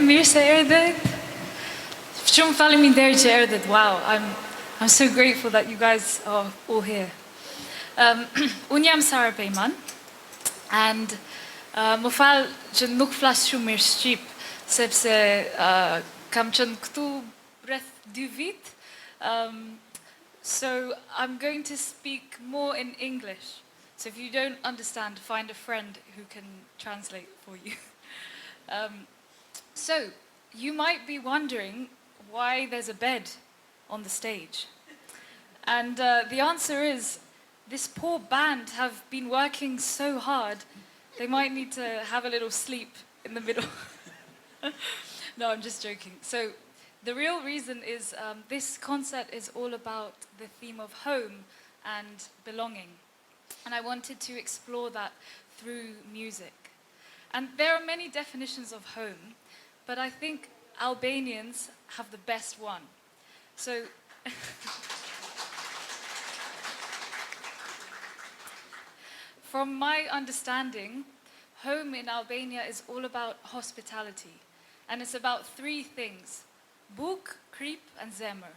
mirë se erdhët. Shumë faleminderit që erdhët. Wow, I'm so grateful that you guys are all here. Unë jam Sara Payman, and më falë që nuk flas shumë mirë shqip, sepse kam qenë këtu rreth 2 vit. So I'm going to speak more in English. So if you don't understand, find a friend who can translate for you. So you might be wondering why there's a bed on the stage. And the answer is, this poor band have been working so hard, they might need to have a little sleep in the middle. No, I'm just joking. So the real reason is this concert is all about the theme of home and belonging. And I wanted to explore that through music. And there are many definitions of home, but I think Albanians have the best one. So from my understanding, home in Albania is all about hospitality. And it's about 3 things: buk, krip, and zemër.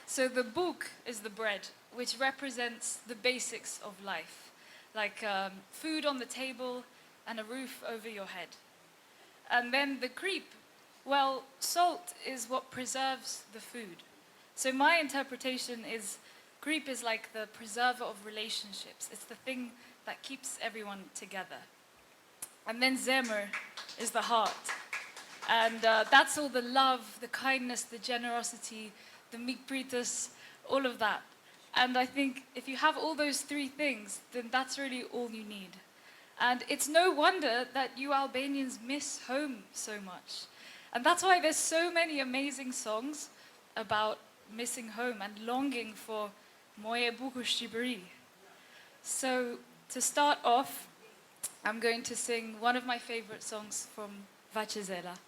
So the buk is the bread, which represents the basics of life, like food on the table and a roof over your head. And then the krip, well, salt is what preserves the food. So my interpretation is krip is like the preserver of relationships. It's the thing that keeps everyone together. And then zemër is the heart. And that's all the love, the kindness, the generosity, the mikpritus, all of that. And I think if you have all those 3 things, then that's really all you need. And it's no wonder that you Albanians miss home so much. And that's why there's so many amazing songs about missing home and longing for moje bukur Shqipëri. So to start off, I'm going to sing one of my favorite songs from Vachela.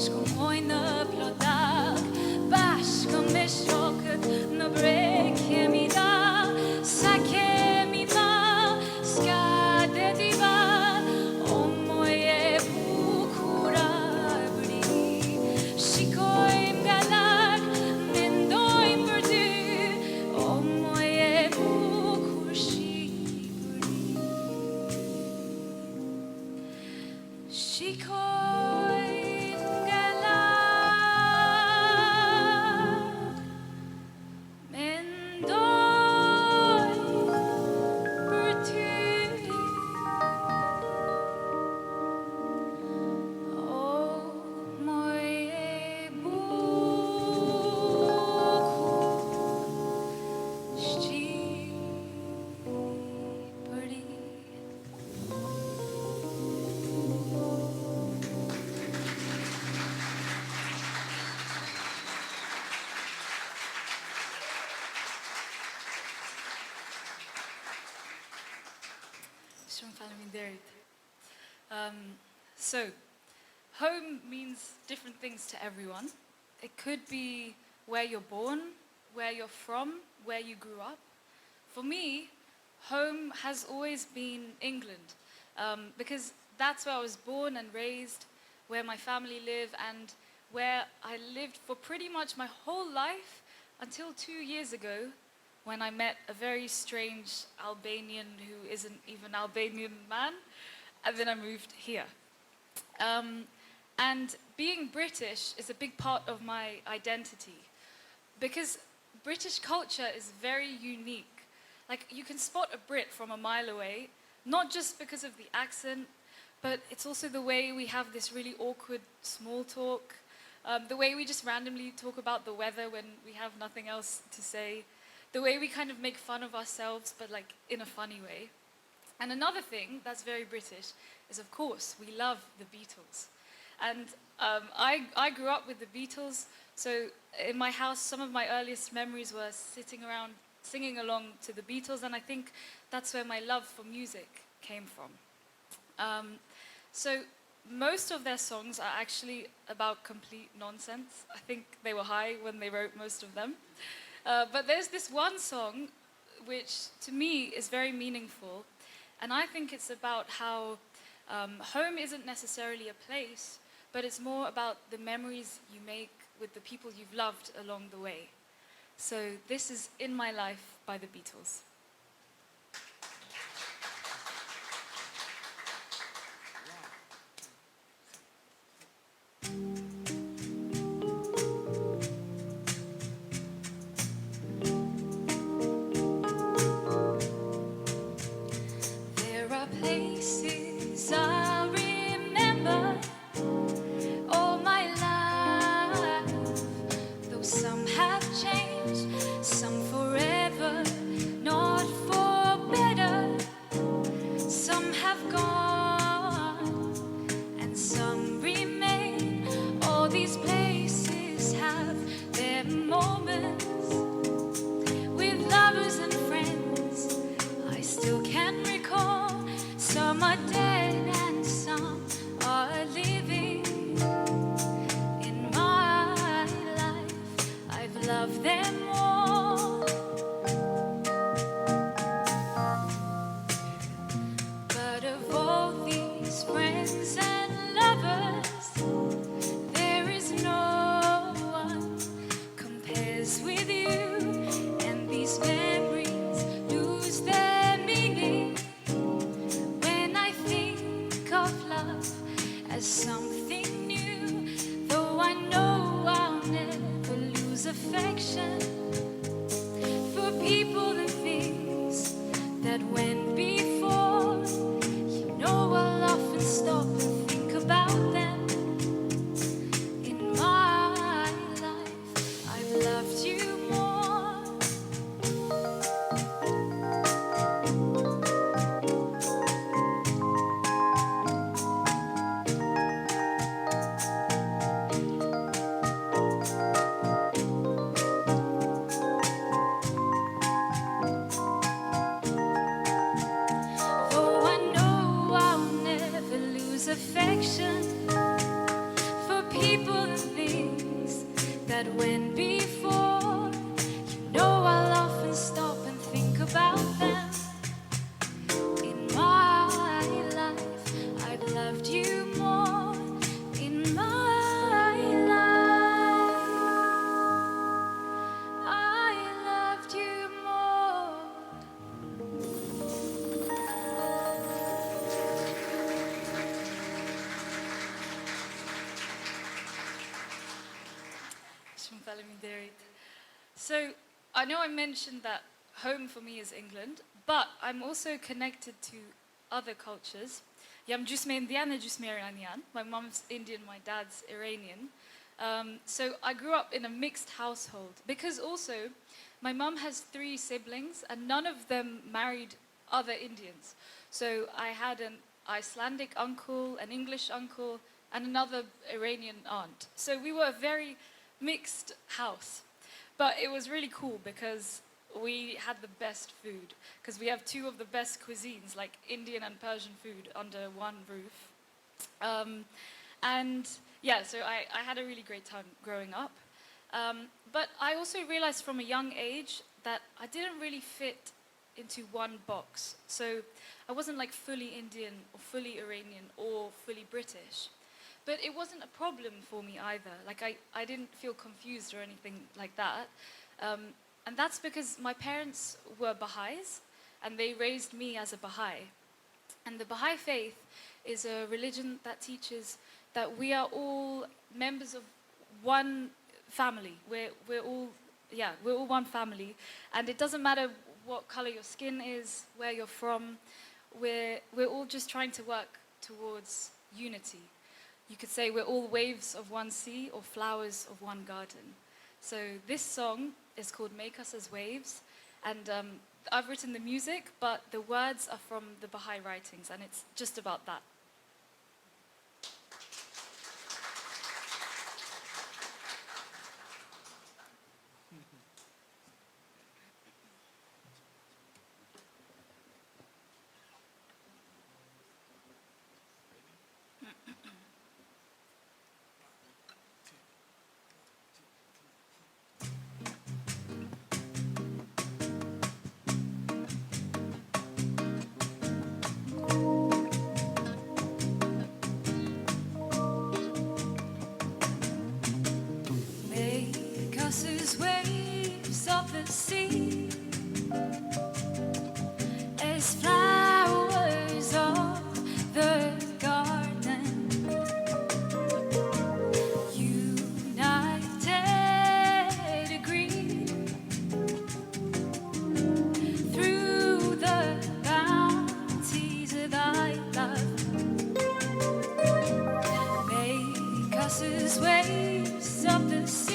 Shkojmë në plotak, bashkë me shokët në breg kemi da, sa kemi ma, s'ka dhe t'i ba, o moje bukura bëri. Shikojmë nga lak, mendojmë për ty, o moje bukur Shqipëri. Shikojmë nga lak, mendojmë për ty, o moje bukur Shqipëri. Shumë faleminderit. So, home means different things to everyone. It could be where you're born, where you're from, where you grew up. For me, home has always been England, because that's where I was born and raised, where my family live, and where I lived for pretty much my whole life until 2 years ago, when I met a very strange Albanian who isn't even Albanian man, and then I moved here. And being British is a big part of my identity, because British culture is very unique. Like, you can spot a Brit from a mile away, not just because of the accent, but it's also the way we have this really awkward small talk, the way we just randomly talk about the weather when we have nothing else to say, the way we kind of make fun of ourselves, but like in a funny way. And another thing that's very British is, of course, we love the Beatles. And I grew up with the Beatles, so in my house, some of my earliest memories were sitting around singing along to the Beatles, and I think that's where my love for music came from. So most of their songs are actually about complete nonsense. I think they were high when they wrote most of them. But there's this one song which, to me, is very meaningful, and I think it's about how home isn't necessarily a place, but it's more about the memories you make with the people you've loved along the way. So this is In My Life by the Beatles. There are places I remember all my life, though some have changed, some forever, not for better. Some have gone and some remain. All these places have their moments with lovers and friends. I still can recall. Some are dead and some are living. In my life, I've loved them all. But of all these friends and lovers, there is no one compares with you. And these memories lose their meaning when I think of love as something new. Though I know I'll never lose affection for people and things that went before. You know I'll often stop and think about them. In my life, I've loved you more. Though I know I'll never lose affection for people that went before. You know I'll often stop and think about them. In my life, I've loved you more. In my life, I loved you more. So, I know I mentioned that home for me is England, but I'm also connected to other cultures. Jam gjysmë indiane, gjysmë iranian. My mom's Indian, my dad's Iranian. So I grew up in a mixed household because also my mom has 3 siblings and none of them married other Indians. So I had an Icelandic uncle, an English uncle, and another Iranian aunt. So we were a very mixed house. But it was really cool because we had the best food. Because we have 2 of the best cuisines, like Indian and Persian food, under one roof. And yeah, so I had a really great time growing up. But I also realized from a young age that I didn't really fit into one box. So I wasn't like fully Indian or fully Iranian or fully British. But it wasn't a problem for me either. Like I didn't feel confused or anything like that. And that's because my parents were Baha'is and they raised me as a Baha'i. And the Baha'i faith is a religion that teaches that we are all members of one family. We're all one family. And it doesn't matter what color your skin is, where you're from. We're all just trying to work towards unity. You could say we're all waves of one sea or flowers of one garden. So this song is called Make Us as Waves, and I've written the music, but the words are from the Baha'i writings, and it's just about that. As waves of the sea, as flowers of the garden, united agree through the bounties of thy love. Make us as waves of the sea,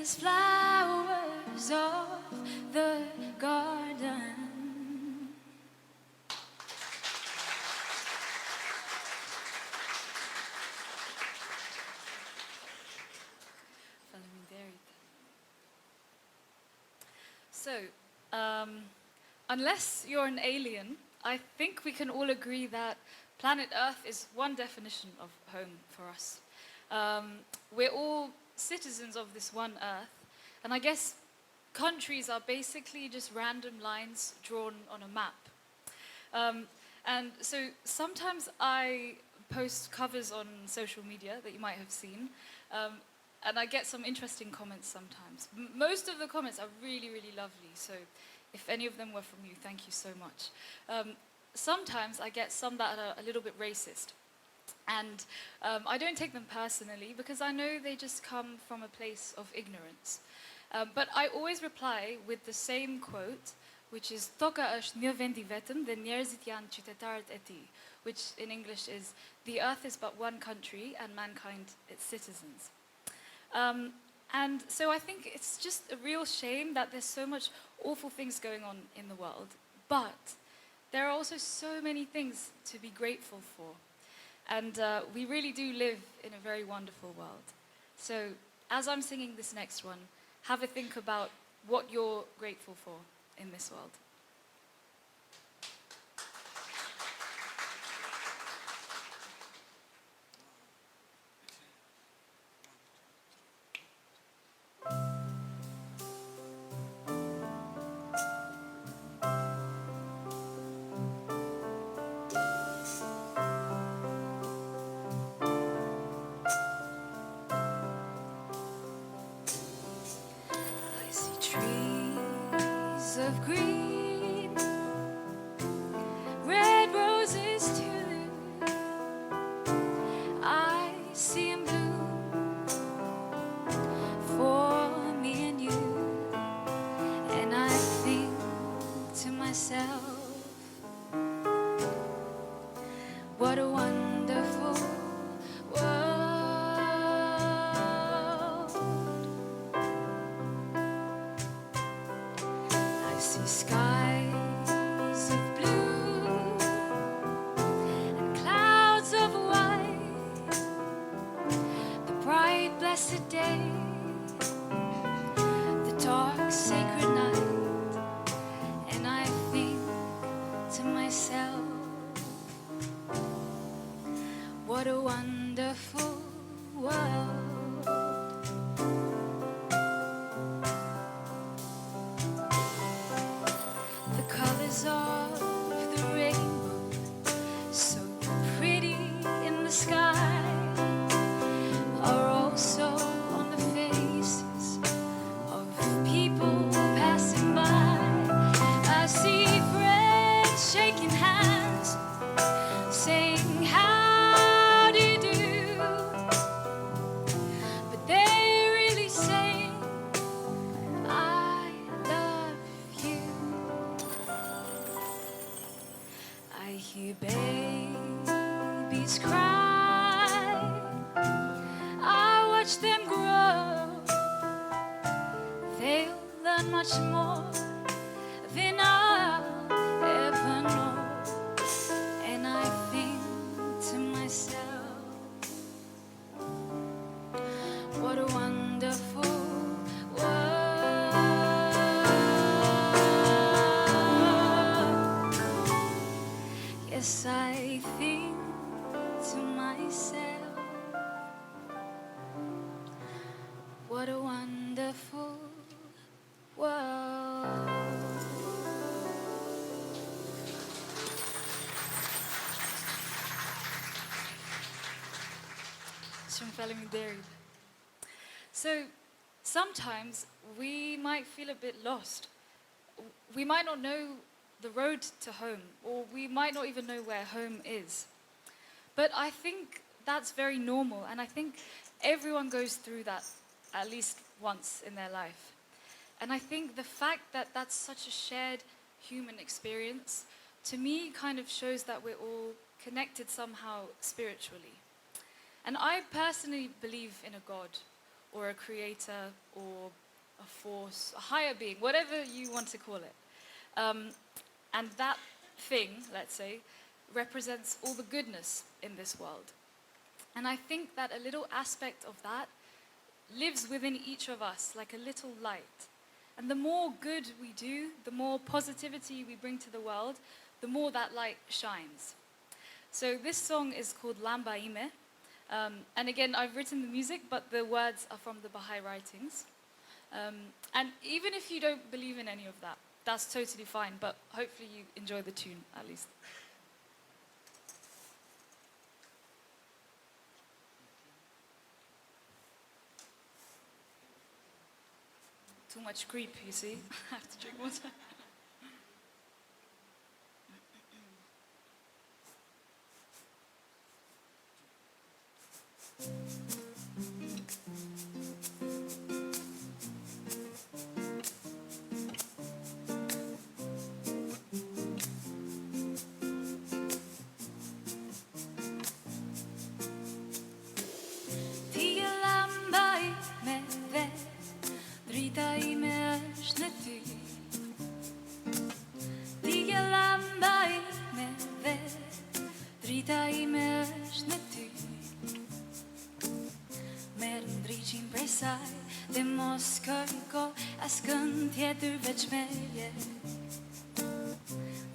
as flowers of the garden. So, unless you're an alien, I think we can all agree that planet Earth is one definition of home for us. We're all citizens of this one Earth, and I guess countries are basically just random lines drawn on a map. And so sometimes I post covers on social media that you might have seen, and I get some interesting comments sometimes. Most of the comments are really, really lovely, so if any of them were from you, thank you so much. Sometimes I get some that are a little bit racist, and I don't take them personally because I know they just come from a place of ignorance. But I always reply with the same quote, which is "Toka është një vend I vetëm dhe njerëzit janë qytetarët e tij," which in English is "The earth is but one country and mankind its citizens." And so I think it's just a real shame that there's so much awful things going on in the world, but there are also so many things to be grateful for. And we really do live in a very wonderful world. So as I'm singing this next one, have a think about what you're grateful for in this world. Trees of green, red roses too. I see 'em bloom for me and you, and I think to myself, what a wonderful world. See skies of blue and clouds of white, the bright blessed day, the dark sacred night, and I think to myself, what a wonderful world. Of the rainbow, so pretty in the sky, are also on the faces of people passing by. I see friends shaking hands, saying, "How do you do?" But they really saying, "I love you." I hear babies cry, I watch them grow, they'll learn much more than I'll ever know, and I think to myself, what a wonderful world. Yes, I think to myself, what a wonderful world. It's from Felling Dairy. So sometimes we might feel a bit lost. We might not know the road to home, or we might not even know where home is. But I think that's very normal, and I think everyone goes through that at least once in their life. And I think the fact that that's such a shared human experience, to me, kind of shows that we're all connected somehow spiritually. And I personally believe in a God, or a creator or a force, a higher being, whatever you want to call it. And that thing, let's say, represents all the goodness in this world. And I think that a little aspect of that lives within each of us, like a little light. And the more good we do, the more positivity we bring to the world, the more that light shines. So this song is called Lamba Ime. And again, I've written the music, but the words are from the Baha'i writings. And even if you don't believe in any of that, that's totally fine, but hopefully you enjoy the tune at least. Too much creep, you see? I have to drink water. Dhe mos kërko askën tjetër veç meje.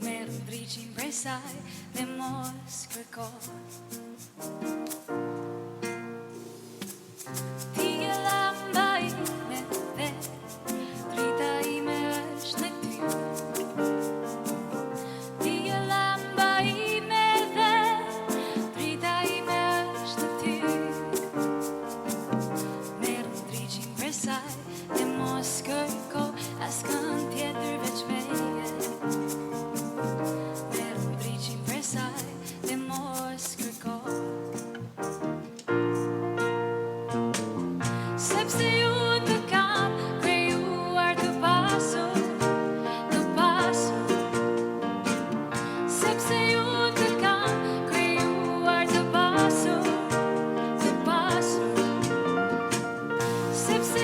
Merë ndriqin prej saj dhe mos kërko. Ti e lamba ime dhe drita ime është në ty. Ti e lamba ime dhe drita ime është në ty. Dhe mos kërko askën tjetër veç meje. Merë ndriqin prej saj dhe mos kërko. Sepse ju të kam krijuar të pasur, të pasur. Sepse ju të kam krijuar të pasur, të pasur. Sepse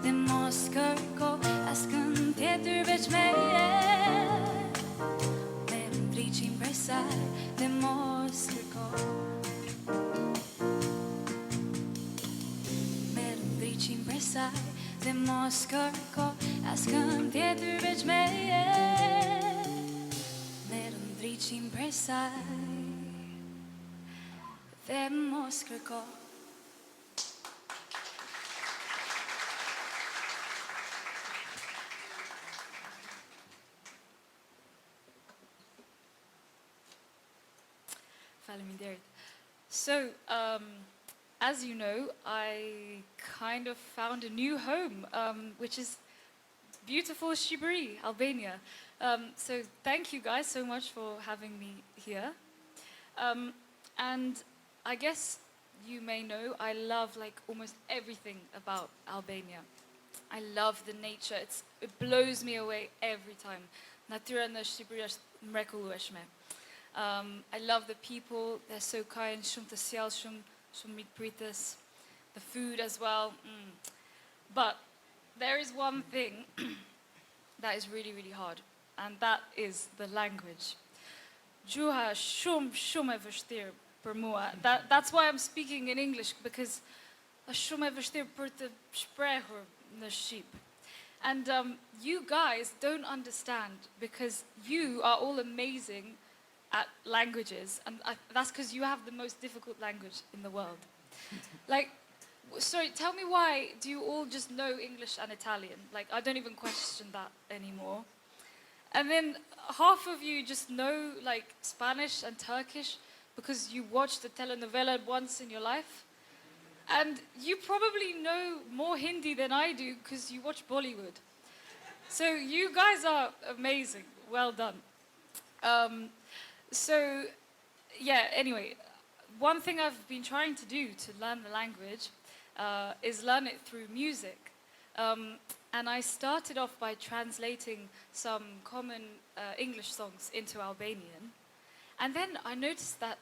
dhe mos kërko askën tjetër veç meje. Merë ndriqin prej saj dhe mos saj dhe mos kërko askën tjetër veç meje. Merë ndriqim prej saj dhe mos kërko. Faleminderit. So, as you know, I kind of found a new home, which is beautiful Shqipëri, Albania. So thank you guys so much for having me here. And I guess you may know I love like almost everything about Albania. I love the nature. It blows me away every time. Natyra në Shqipëri është mrekullueshme. I love the people. They're so kind, shumë të sjellshëm, shumë mikpritës. The food as well. But there is one thing that is really, really hard, and that is the language. Gjuha shumë e vështirë për mua. That's why I'm speaking in English, because është shumë e vështirë për të shprehur në Shqip. And you guys don't understand, because you are all amazing at languages, and that's because you have the most difficult language in the world. Like, sorry, tell me, why do you all just know English and Italian? Like, I don't even question that anymore. And then half of you just know like Spanish and Turkish because you watched the telenovela once in your life. And you probably know more Hindi than I do because you watch Bollywood. So you guys are amazing. Well done. So, yeah, anyway, one thing I've been trying to do to learn the language is learn it through music. And I started off by translating some common English songs into Albanian. And then I noticed that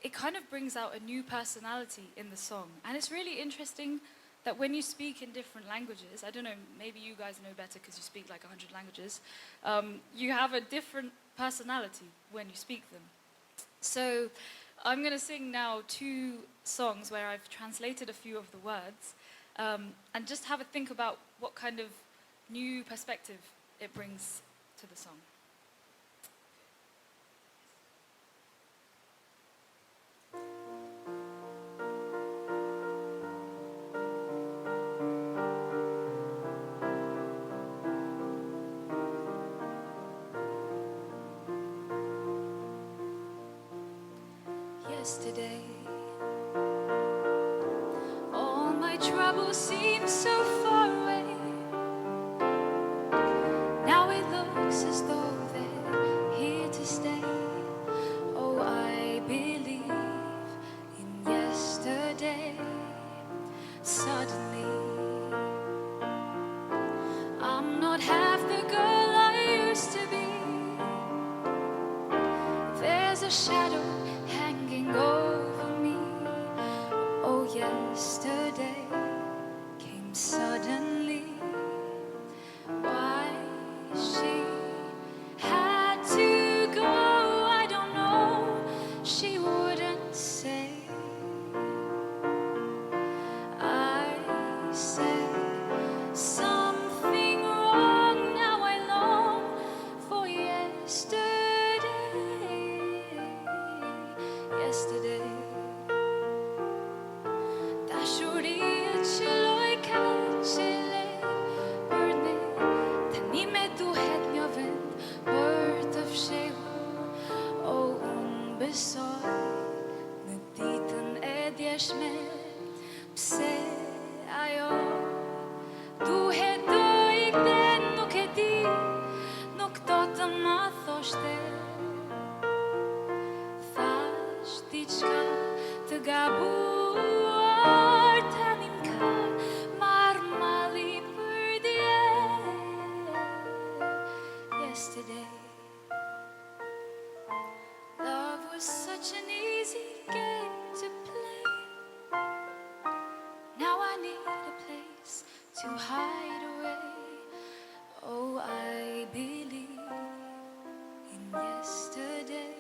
it kind of brings out a new personality in the song. And it's really interesting that when you speak in different languages, I don't know, maybe you guys know better because you speak like 100 languages, you have a different personality when you speak them. So I'm going to sing now 2 songs where I've translated a few of the words, and just have a think about what kind of new perspective it brings to the song. Yesterday, all my troubles seem so far away. Now it looks as though they're here to stay. Oh, I believe in yesterday. Suddenly, I'm not half the girl I used to be. There's a shadow hanging over me. Oh, yesterday came suddenly. Why she had to go, I don't know. She wouldn't say. I said something wrong. Now I long for yesterday. Yesterday, dashuria që loj ka qele për ne. Tani me duhet një vend për të fshehur. Oh, unë besoj në ditën e djeshme. Pse ajo duhet të ikte, nuk e di, nuk do të ma thoshte. Thash diçka të gabuar, tani m'ka marr malli për dje. Yesterday, love was such an easy game to play. Now I need a place to hide away. Oh, I believe in yesterday.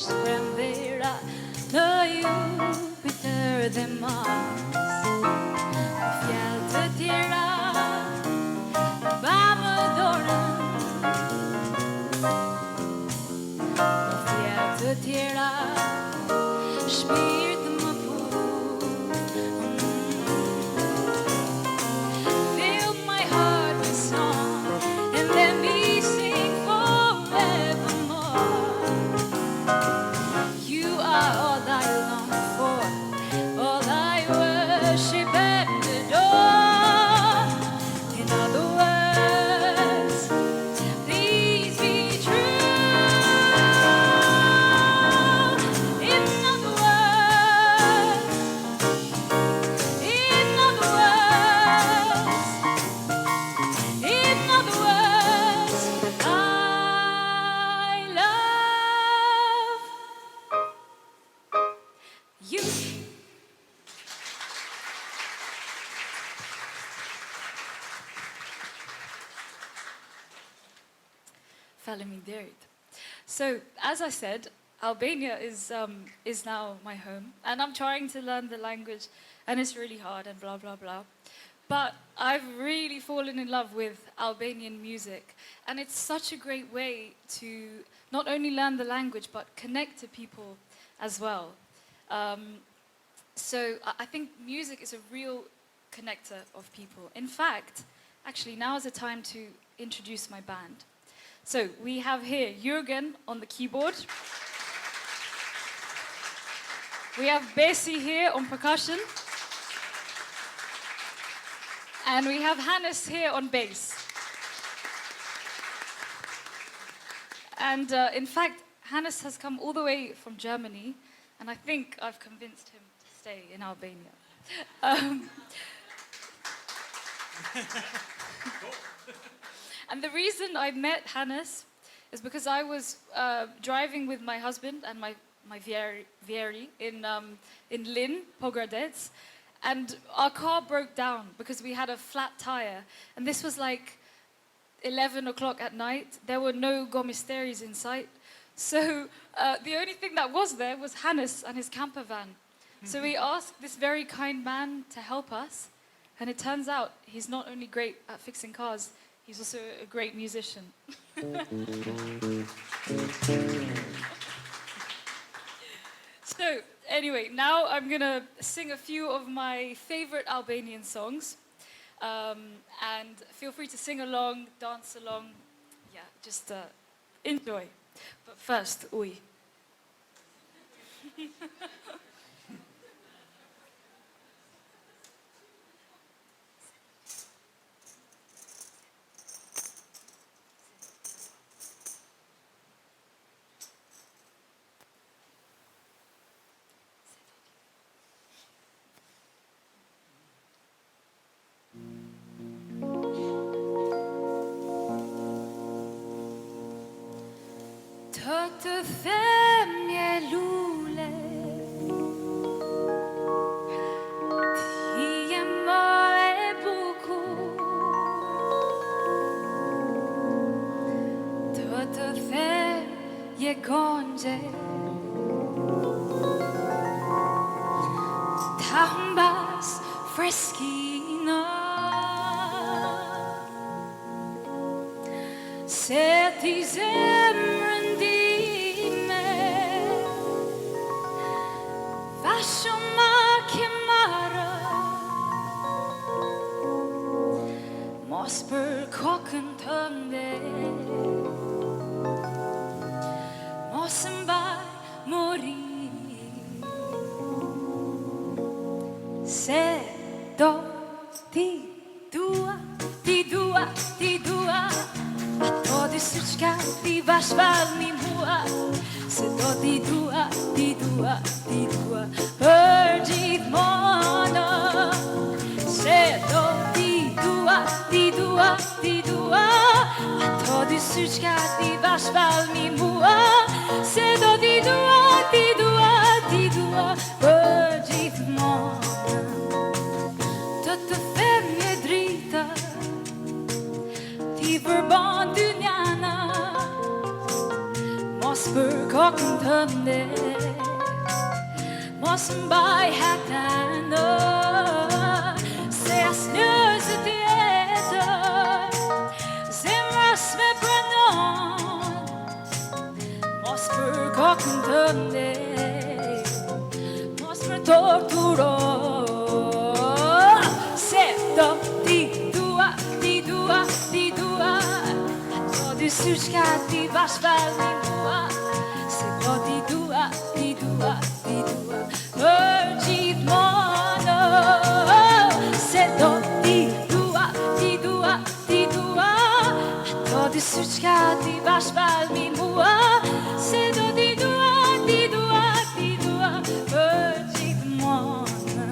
shprendera në Jupiter dhe Mars. Në fjalë të tjera ba më dorën, në fjalë të tjera shpirt më fill my heart with song and let me sing forevermore. You are all I long for, all I worship and adore. In other words, please be true. In other words, in other words, in other words, I love you. Faleminderit. So, as I said, Albania is now my home, and I'm trying to learn the language, and it's really hard and blah blah blah. But I've really fallen in love with Albanian music, and it's such a great way to not only learn the language but connect to people as well. So I think music is a real connector of people. In fact, actually, now is the time to introduce my band. So we have here Jürgen on the keyboard. We have Bessie here on percussion. And we have Hannes here on bass. And in fact, Hannes has come all the way from Germany, and I think I've convinced him to stay in Albania. And the reason I met Hannes is because I was driving with my husband and my Vieri in Lynn, Pogradec, and our car broke down because we had a flat tire. And this was like 11 o'clock at night. There were no gomisteris in sight. So the only thing that was there was Hannes and his camper van. So we asked this very kind man to help us. And it turns out he's not only great at fixing cars, he's also a great musician. So, anyway, now I'm going to sing a few of my favorite Albanian songs. And feel free to sing along, dance along. Yeah, just enjoy. But first, uj. Të them je lule, ti je më e bukur. Të them je gongje, ta humbas freskina. Se ti zemrën Vachela che marë, mos për kokën tënde, mos mbaj mori, se do ti dua, ti dua, ti dua, ato dy syrçka ti bashkëvalni mua, se do ti dua, ti dua, ti dua, për gjithmonë. Se do ti dua, ti dua, ti dua, ato dy syrçka ti bashkëvalni mua, se do ti dua, ti dua, ti dua, për gjithmonë. Të them një drita, ti përbën dy njana, mos për kokën tënde Mos mbaj hatano Se as njëzë tjetër Zemra s'me pranon Mos për kokën tënde Mos më torturon Se do ti dua Ato dy sy qka ti bashkëvalli mua Se do ti dua Për gjithmonë Se do ti dua Ato dy sy qka ti bashkëvalli mua Se do ti dua Për gjithmonë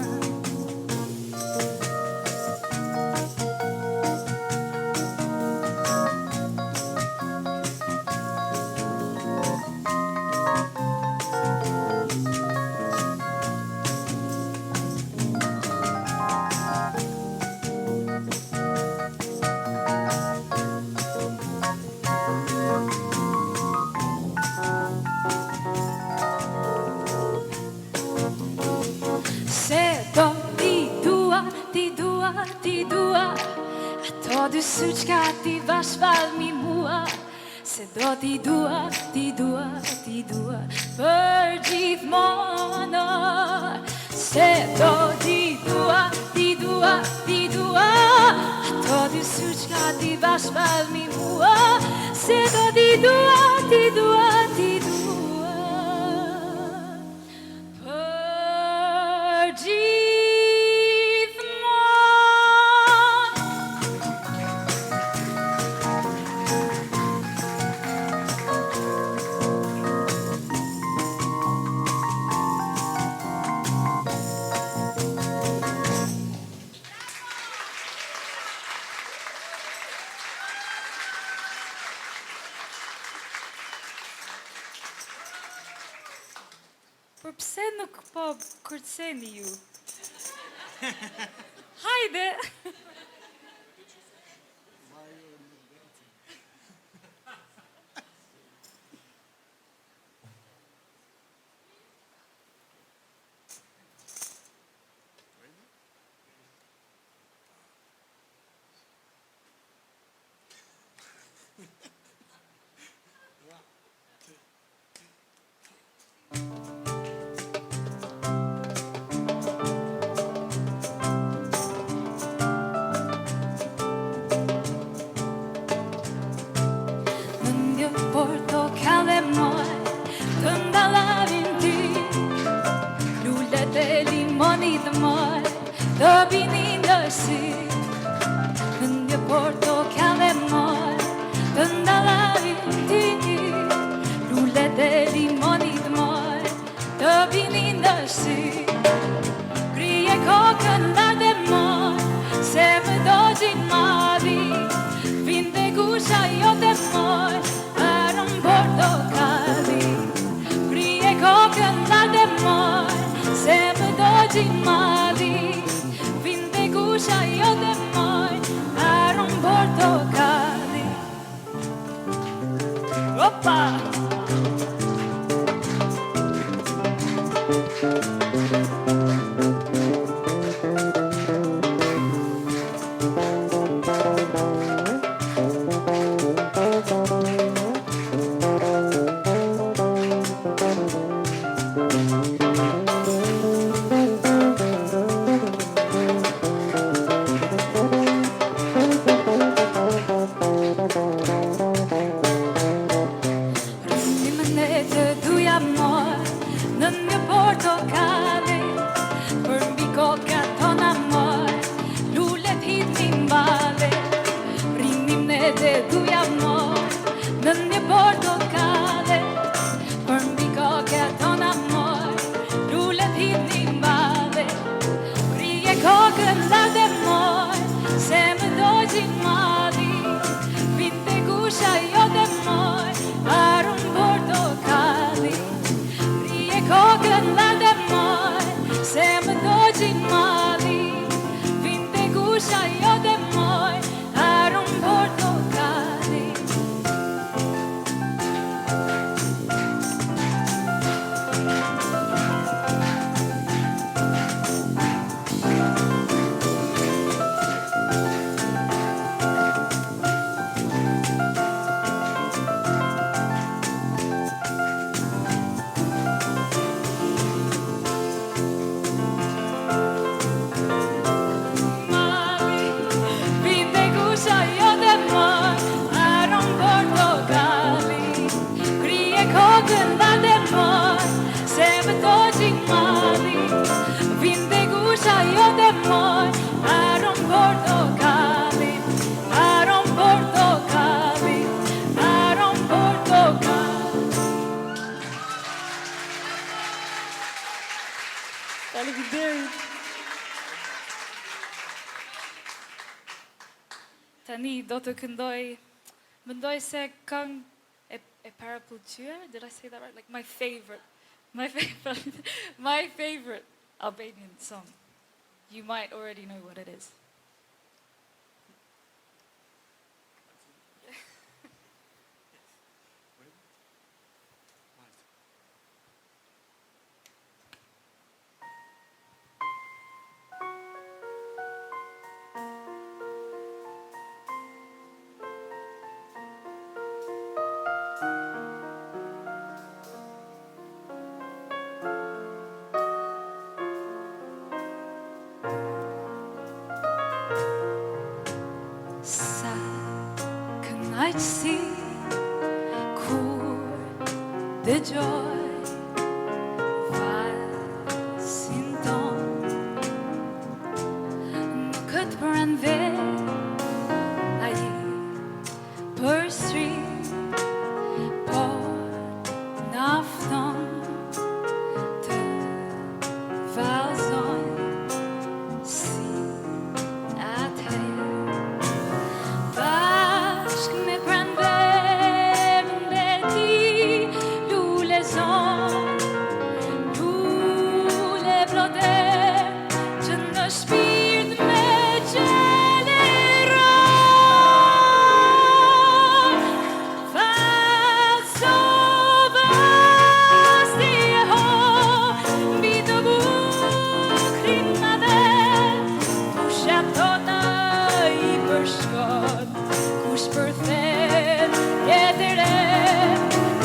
Ato dy sy qka ti bashkëvalli mua Se do ti dua Për gjithmonë Se do ti dua Ato dy sy qka ti bashkëvalli mua Se do ti dua Për gjithmonë Por pse nuk po kërceni ju? Hajde! Do bini në sy Në një portokale moj Të ndalavin ty Lullet e limonit moj Do bini në sy Krije kokën larde moj Se më do gjin mali Vinde gusha jote moj Aron portokali Krije kokën larde moj Se më do gjin mali Gusha jote moj, aron portokali Opa! Faleminderit. Tani do të këndoj, mendoj se këngë e parapluqyer, did I say that right? Like my favorite my favorite Albanian song. You might already know what it is. Sa kënaqësi kur dëgjoj valsin ton, nuk këtë pranë vet ai përsëri, por nafton të vallëzoj si atëherë. Bashkë me pranverën dhe ti, lule zon, lule ploder, që në shpirt me qeleron. Vallëzova sti e ho, mbi të bukrin navet, fusha tona i përshkon, kush përthen jetër e.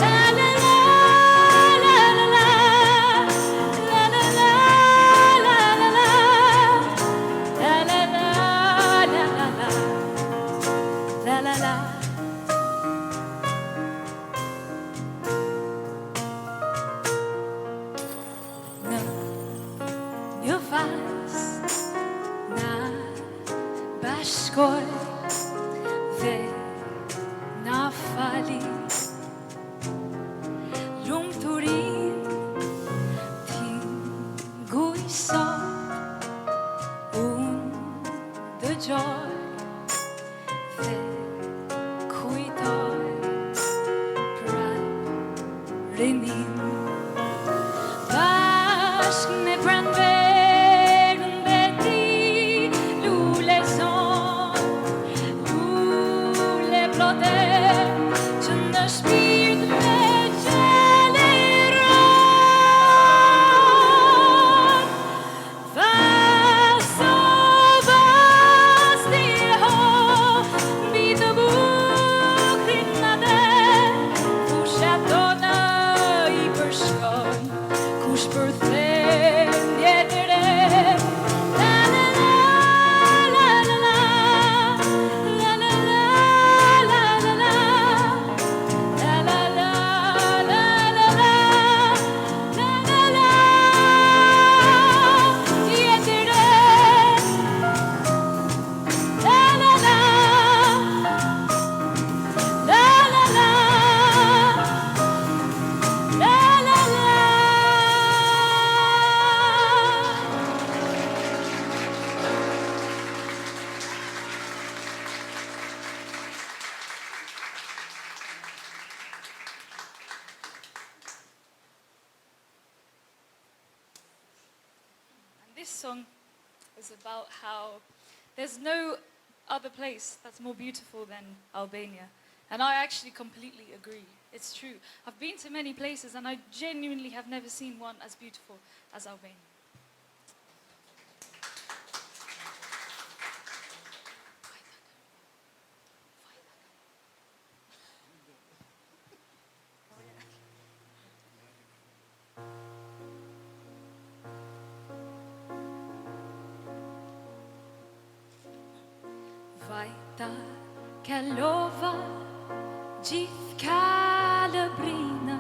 La la la, la la la, la la la, la la la, la la la, la la la, la la la. Në një vals na bashkoj dhe na fali, lumturin tinguj sot, unë dëgjoj dhe kujtoj prap rinim. Bashkë me pranverën dhe ti, lule zon, lule ploder, që në shpirt me qeleron. Vallëzova sti e ho, mbi të bukrin navet, fusha tona i përshkon, kush përthen jetër e. La la la, la la la, la la la, la la la, la la la, la la la, la la la, jetër e. La la la, la la la, la la la. And this song is about how there's no other place that's more beautiful than Albania. And I actually completely agree. It's true. I've been to many places and I genuinely have never seen one as beautiful as Albania. Vajta kalova gjithë Kalabrinë,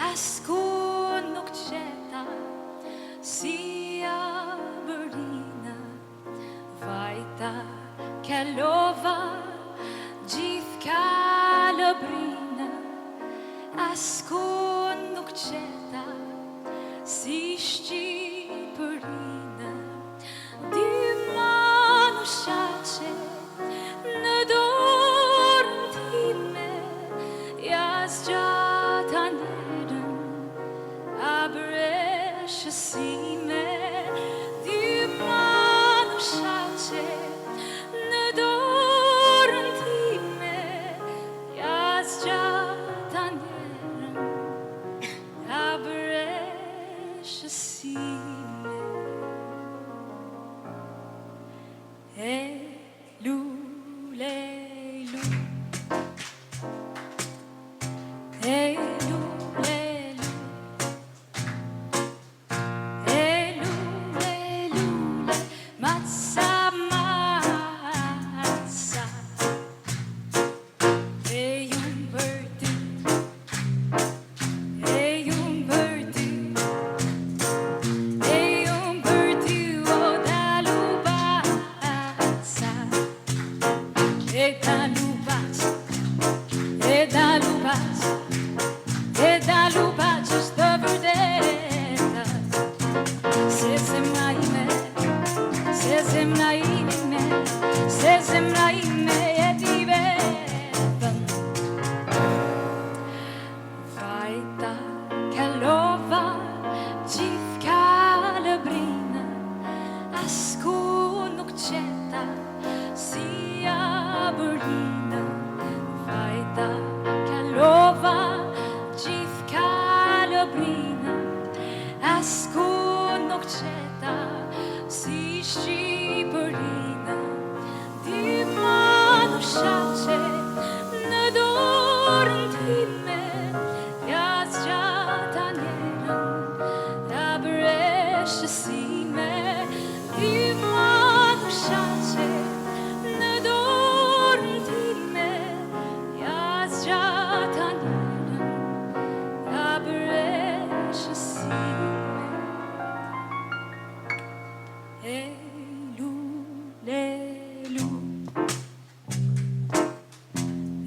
asku nuk qeta si Abërinë. Vajta kalova gjithë Kalabrinë, asku nuk qeta si Shqipërinë. shësime, dy manu shaqe në dorën time, jas gjata njerën, ja bëre shësime. E lule, lu, e lule, lu, e lule, lule, matza, matza, e un birthday, e un birthday, e un birthday, oh da lubazza, e da lubazza, e da lubazza, e da lubazza sto vrdeta, se zemra ime, se zemra ime, se zemra ime e ti vetëm. Vajta kalova gjithka lëbrinë, asku nuk qeta si abërinë. Vajta kalova gjithka lëbrinë, asku nuk qeta si Shqipërinë. Ti manu shaqe në dorën time, jas gjata njerën, ja bëre shësime. Ti manu shaqe në dorën time, jas gjata njerën, ja bëre shësime. E lule, lu,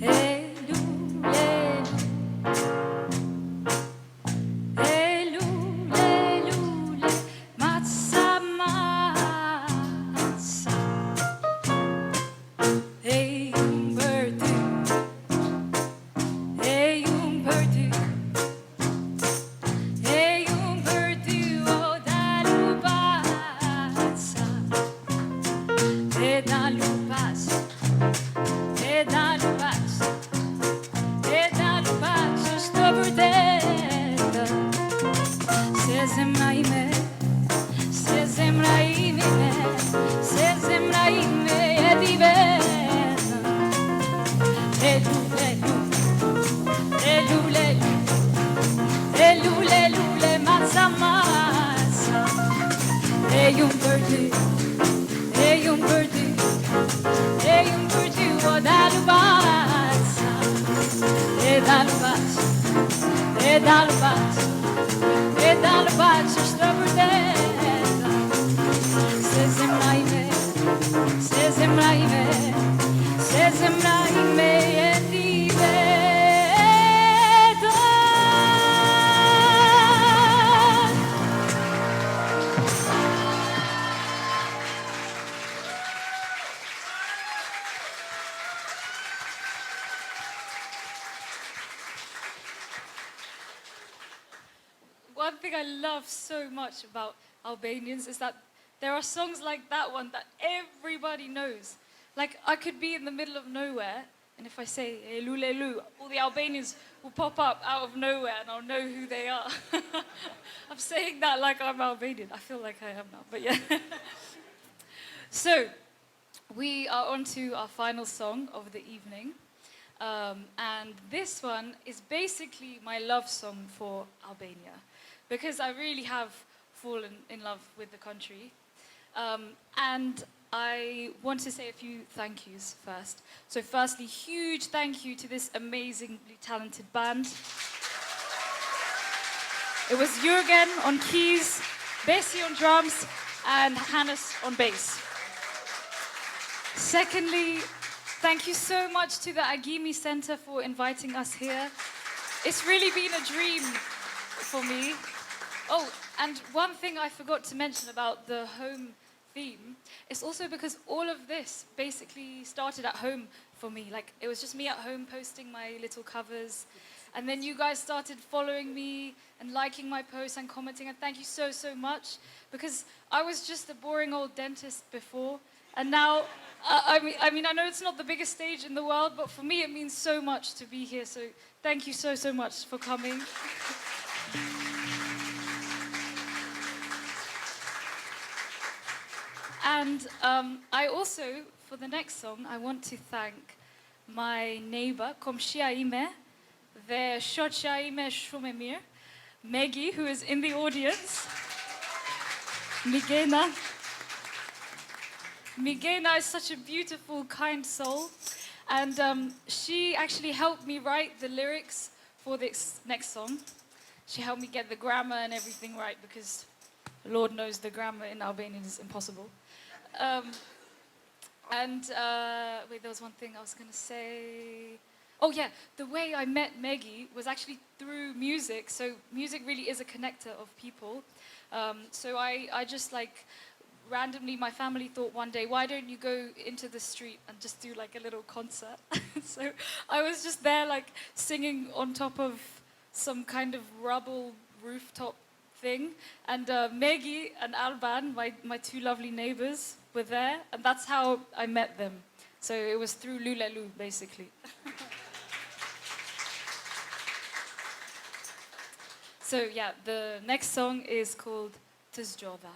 e lule, lu, e lule, lule, matza, matza, e un birthday, e un birthday, e un birthday, oh da lubazza, e da lubazza, e da lubazza, e da lubazza sto vrdeta, se zemra ime, se zemra ime, se zemra ime e ti vetëm. E lule, lu, e lule, lu, e lule, lule, matza, matza, e un birthday, e un birthday, e un birthday, oh da lubazza, e da lubazza, e da lubazza, e da lubazza sto vrdeta, se zemra ime, se zemra ime, se zemra ime e ti vetëm. One thing I love so much about Albanians is that there are songs like that one that everybody knows. Like, I could be in the middle of nowhere, and if I say "Elu lelu," all the Albanians will pop up out of nowhere, and I'll know who they are. I'm saying that like I'm Albanian. I feel like I am now, but yeah. So, we are on to our final song of the evening. And this one is basically my love song for Albania, because I really have fallen in love with the country. And I want to say a few thank yous first. So firstly, huge thank you to this amazingly talented band. It was Jürgen on keys, Bessie on drums, and Hannes on bass. Secondly, thank you so much to the Agimi Center for inviting us here. It's really been a dream for me. Oh, and one thing I forgot to mention about the home theme is also because all of this basically started at home for me. Like, it was just me at home posting my little covers, And then you guys started following me and liking my posts and commenting. And thank you so, so much. Because I was just a boring old dentist before. And now, I mean, I know it's not the biggest stage in the world, but for me it means so much to be here. So thank you so, so much for coming. And I also, for the next song, I want to thank my neighbor, komshia ime, dhe shoqja ime shumë e mirë, Maggie, who is in the audience. Migena. Migena is such a beautiful, kind soul. And she actually helped me write the lyrics for this next song. She helped me get the grammar and everything right, because Lord knows the grammar in Albanian is impossible. Wait, there was one thing I was going to say. Oh yeah, the way I met Maggie was actually through music. So music really is a connector of people. So I just like, randomly my family thought one day, why don't you go into the street and just do like a little concert? So I was just there like singing on top of some kind of rubble rooftop thing. And Maggie and Alban, my two lovely neighbors, were there. And that's how I met them. So it was through Lulelu, basically. So yeah, the next song is called Tëzgjodha.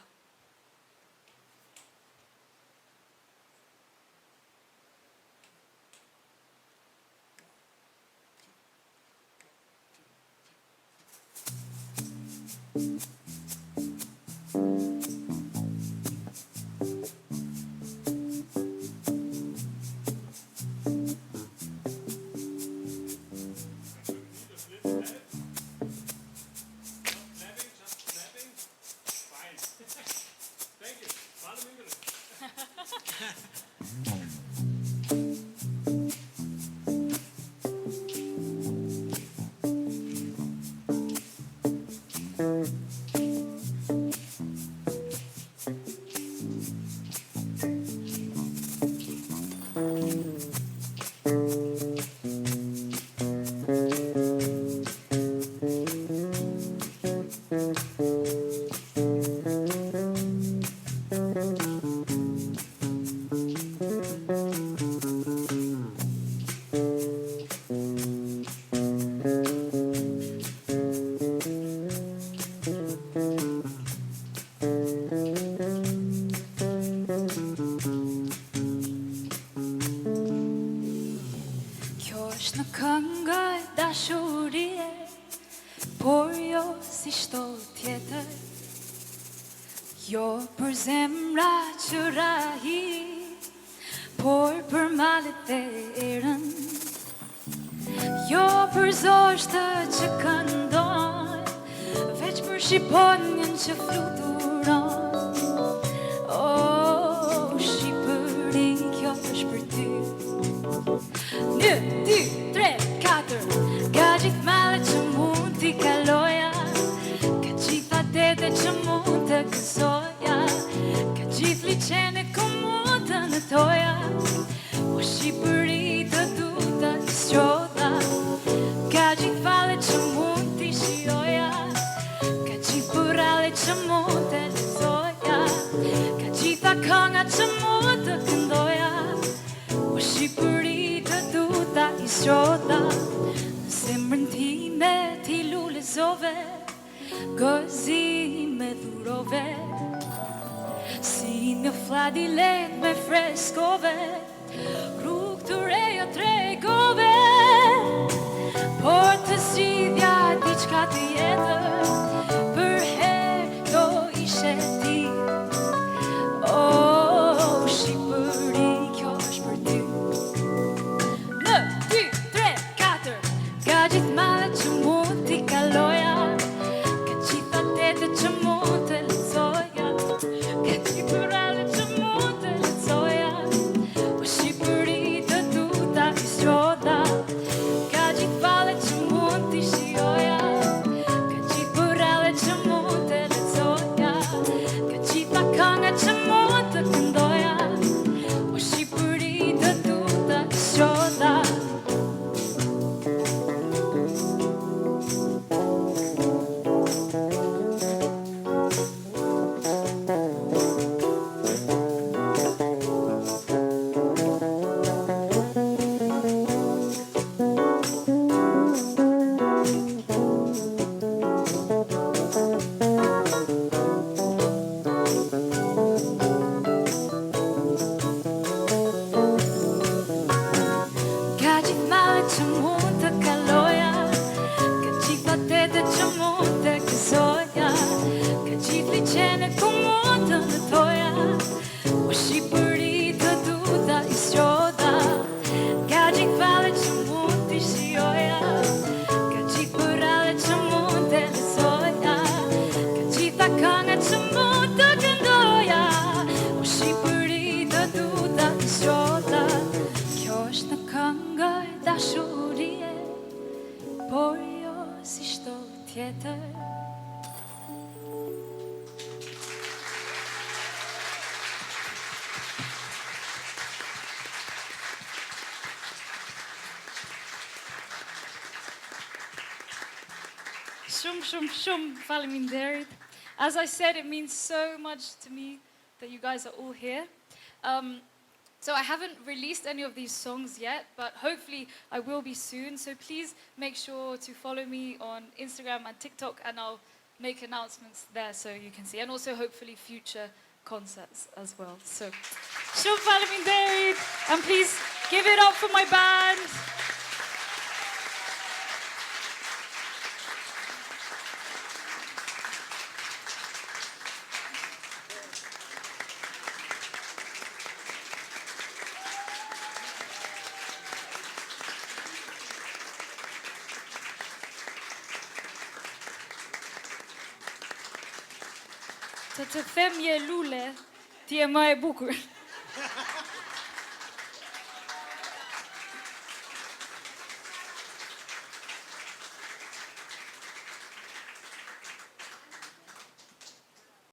Por jo si shto tjetër, jo për zemra që rahi, por për malet e erën, jo për zoshtë që këndon, veç për shqiponjën që fluturon. Oh, Shqipëri, kjo është për ty. 1, 2, 3, 4, ka gjithë malet që mund t'i kaloja, ka gjitha dete që mund të gëzoja, ka gjithë liqene ku mund të nëtoja. O Shqipëri të du të sqodha, ka gjithë valet që mund t'i shioja, ka gjithë burale që mund të lexoja, ka gjitha kënga që mund të këndoja. O Shqipëri të du të sqodha, në zemrën time ti lulezove, gëzime dhurove, si në fladilet me freskove, rrugë të reja tregove, por të zgjidhja diçka të jetër, për herë do ishe ti. Oh, Shqipëri, kjo është për ty. 1, 2, 3, 4, ka gjithë malet që mund t'i kaloja, ka gjitha dete që mund të lexoja, ka gjithë burale që mund të lexoja. O Shqipëri të du ta sqodha, ka gjithë valet që mund t'i shioja, ka gjithë tjetër. Shumë faleminderit. As I said, it means so much to me that you guys are all here. So I haven't released any of these songs yet, but hopefully I will be soon. So please make sure to follow me on Instagram and TikTok, and I'll make announcements there so you can see. And also hopefully future concerts as well. So, shumë faleminderit. And please give it up for my band. Të them je lule, ti je më e bukur.